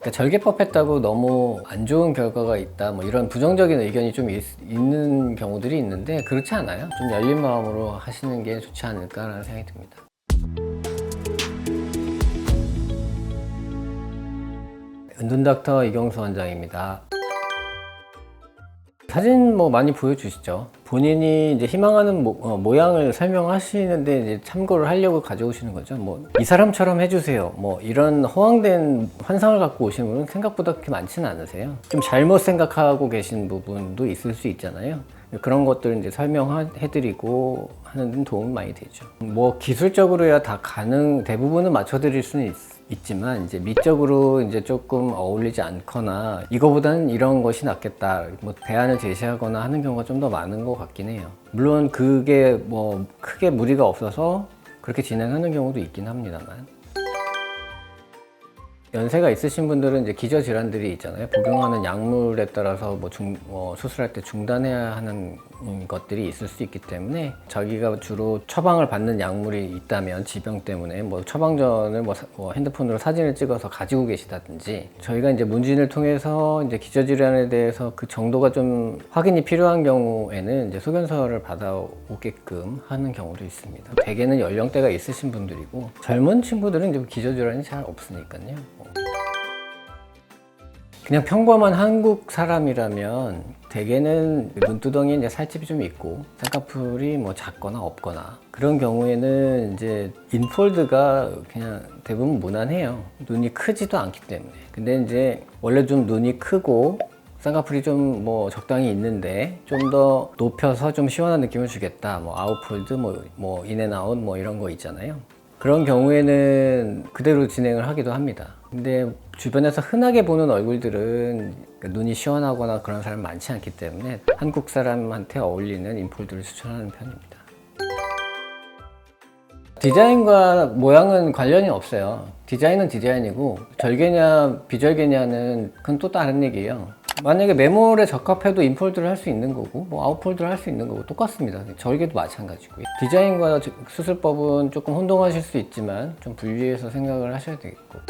그러니까 절개법 했다고 너무 안 좋은 결과가 있다 뭐 이런 부정적인 의견이 좀 있는 경우들이 있는데 그렇지 않아요. 좀 열린 마음으로 하시는 게 좋지 않을까라는 생각이 듭니다. 은둔닥터 이경수 원장입니다. 사진 뭐 많이 보여주시죠. 본인이 이제 희망하는 모양을 설명하시는데 이제 참고를 하려고 가져오시는 거죠. 뭐 이 사람처럼 해주세요. 뭐 이런 허황된 환상을 갖고 오시는 분은 생각보다 그렇게 많지는 않으세요. 좀 잘못 생각하고 계신 부분도 있을 수 있잖아요. 그런 것들을 이제 설명해드리고 하는 데 도움이 많이 되죠. 뭐 기술적으로야 다 대부분은 맞춰드릴 수는 있지만 이제 미적으로 이제 조금 어울리지 않거나 이거보다는 이런 것이 낫겠다 뭐 대안을 제시하거나 하는 경우가 좀 더 많은 것 같긴 해요. 물론 그게 뭐 크게 무리가 없어서 그렇게 진행하는 경우도 있긴 합니다만, 연세가 있으신 분들은 이제 기저질환들이 있잖아요. 복용하는 약물에 따라서 수술할 때 중단해야 하는 것들이 있을 수 있기 때문에 자기가 주로 처방을 받는 약물이 있다면 지병 때문에 뭐 처방전을 핸드폰으로 사진을 찍어서 가지고 계시다든지, 저희가 이제 문진을 통해서 이제 기저질환에 대해서 그 정도가 좀 확인이 필요한 경우에는 이제 소견서를 받아오게끔 하는 경우도 있습니다. 대개는 연령대가 있으신 분들이고 젊은 친구들은 이제 기저질환이 잘 없으니까요. 그냥 평범한 한국 사람이라면 대개는 눈두덩이에 이제 살집이 좀 있고 쌍꺼풀이 뭐 작거나 없거나 그런 경우에는 이제 인폴드가 그냥 대부분 무난해요. 눈이 크지도 않기 때문에. 근데 이제 원래 좀 눈이 크고 쌍꺼풀이 좀 뭐 적당히 있는데 좀 더 높여서 좀 시원한 느낌을 주겠다. 뭐 아웃폴드, 뭐 인앤아웃 뭐 이런 거 있잖아요. 그런 경우에는 그대로 진행을 하기도 합니다. 근데 주변에서 흔하게 보는 얼굴들은 눈이 시원하거나 그런 사람 많지 않기 때문에 한국 사람한테 어울리는 인폴드를 추천하는 편입니다. 디자인과 모양은 관련이 없어요. 디자인은 디자인이고 절개냐 비절개냐는 그건 또 다른 얘기예요. 만약에 메몰에 적합해도 인폴드를 할 수 있는 거고 뭐 아웃폴드를 할 수 있는 거고 똑같습니다. 절개도 마찬가지고요. 디자인과 수술법은 조금 혼동하실 수 있지만 좀 분리해서 생각을 하셔야 되겠고,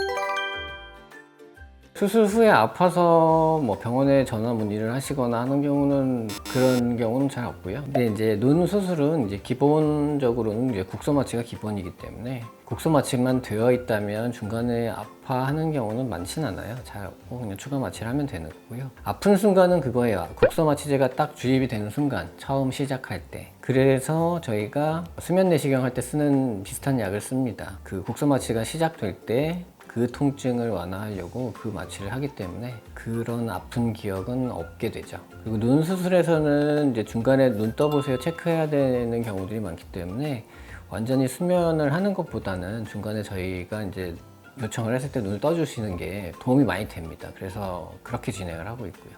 수술 후에 아파서 뭐 병원에 전화 문의를 하시거나 하는 경우는 그런 경우는 잘 없고요. 근데 이제 눈 수술은 이제 기본적으로는 이제 국소 마취가 기본이기 때문에 국소 마취만 되어 있다면 중간에 아파하는 경우는 많지는 않아요. 잘 없고 그냥 추가 마취를 하면 되는 거고요. 아픈 순간은 그거예요. 국소 마취제가 딱 주입이 되는 순간, 처음 시작할 때. 그래서 저희가 수면 내시경 할 때 쓰는 비슷한 약을 씁니다. 그 국소 마취가 시작될 때 그 통증을 완화하려고 그 마취를 하기 때문에 그런 아픈 기억은 없게 되죠. 그리고 눈 수술에서는 이제 중간에 눈 떠보세요 체크해야 되는 경우들이 많기 때문에 완전히 수면을 하는 것보다는 중간에 저희가 이제 요청을 했을 때 눈을 떠주시는 게 도움이 많이 됩니다. 그래서 그렇게 진행을 하고 있고요.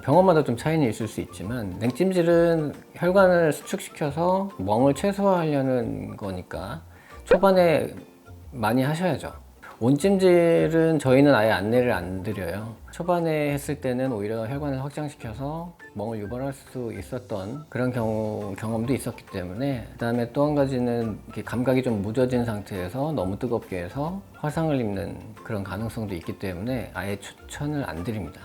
병원마다 좀 차이는 있을 수 있지만 냉찜질은 혈관을 수축시켜서 멍을 최소화하려는 거니까 초반에 많이 하셔야죠. 온찜질은 저희는 아예 안내를 안 드려요. 초반에 했을 때는 오히려 혈관을 확장시켜서 멍을 유발할 수 있었던 그런 경험도 있었기 때문에, 그 다음에 또 한 가지는 이렇게 감각이 좀 무뎌진 상태에서 너무 뜨겁게 해서 화상을 입는 그런 가능성도 있기 때문에 아예 추천을 안 드립니다.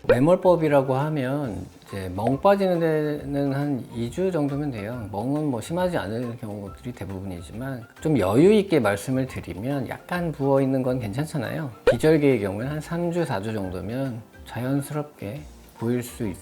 메몰법이라고 하면 이제 멍 빠지는 데는 한 2주 정도면 돼요. 멍은 뭐 심하지 않은 경우들이 대부분이지만 좀 여유 있게 말씀을 드리면 약간 부어 있는 건 괜찮잖아요. 비절개의 경우는 한 3주, 4주 정도면 자연스럽게 보일 수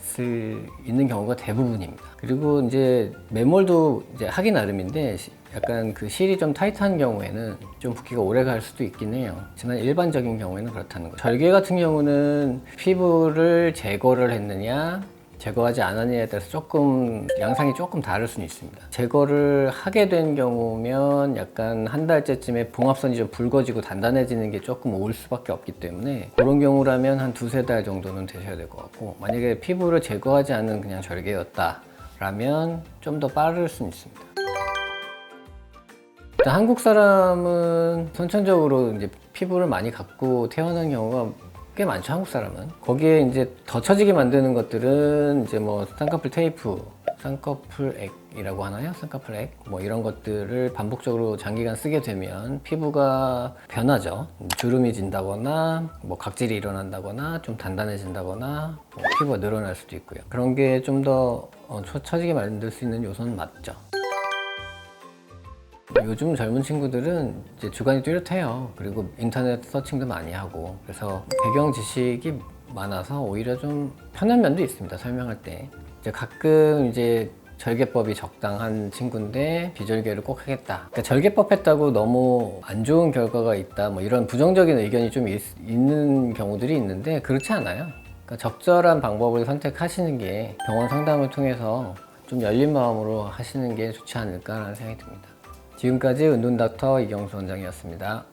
있는 경우가 대부분입니다. 그리고 이제 메몰도 이제 하기 나름인데 약간 그 실이 좀 타이트한 경우에는 좀 붓기가 오래 갈 수도 있긴 해요. 하지만 일반적인 경우에는 그렇다는 거죠. 절개 같은 경우는 피부를 제거를 했느냐 제거하지 않았느냐에 따라서 조금 양상이 조금 다를 수는 있습니다. 제거를 하게 된 경우면 약간 한 달째쯤에 봉합선이 좀 붉어지고 단단해지는 게 조금 올 수밖에 없기 때문에 그런 경우라면 한 2-3달 정도는 되셔야 될 것 같고, 만약에 피부를 제거하지 않은 그냥 절개였다 라면 좀 더 빠를 수는 있습니다. 일단 한국 사람은 선천적으로 이제 피부를 많이 갖고 태어난 경우가 꽤 많죠. 한국 사람은. 거기에 이제 더 처지게 만드는 것들은 이제 뭐 쌍꺼풀 테이프, 쌍꺼풀 액 플렉이라고 하나요? 산카 플렉 뭐 이런 것들을 반복적으로 장기간 쓰게 되면 피부가 변하죠. 주름이 진다거나 뭐 각질이 일어난다거나 좀 단단해진다거나 뭐 피부가 늘어날 수도 있고요. 그런 게 좀 더 처지게 만들 수 있는 요소는 맞죠. 요즘 젊은 친구들은 이제 주관이 뚜렷해요. 그리고 인터넷 서칭도 많이 하고, 그래서 배경 지식이 많아서 오히려 좀 편한 면도 있습니다. 설명할 때 이제 가끔 이제 절개법이 적당한 친구인데 비절개를 꼭 하겠다. 그러니까 절개법 했다고 너무 안 좋은 결과가 있다, 뭐 이런 부정적인 의견이 좀 있는 경우들이 있는데 그렇지 않아요. 그러니까 적절한 방법을 선택하시는 게 병원 상담을 통해서 좀 열린 마음으로 하시는 게 좋지 않을까라는 생각이 듭니다. 지금까지 은둔닥터 이경수 원장이었습니다.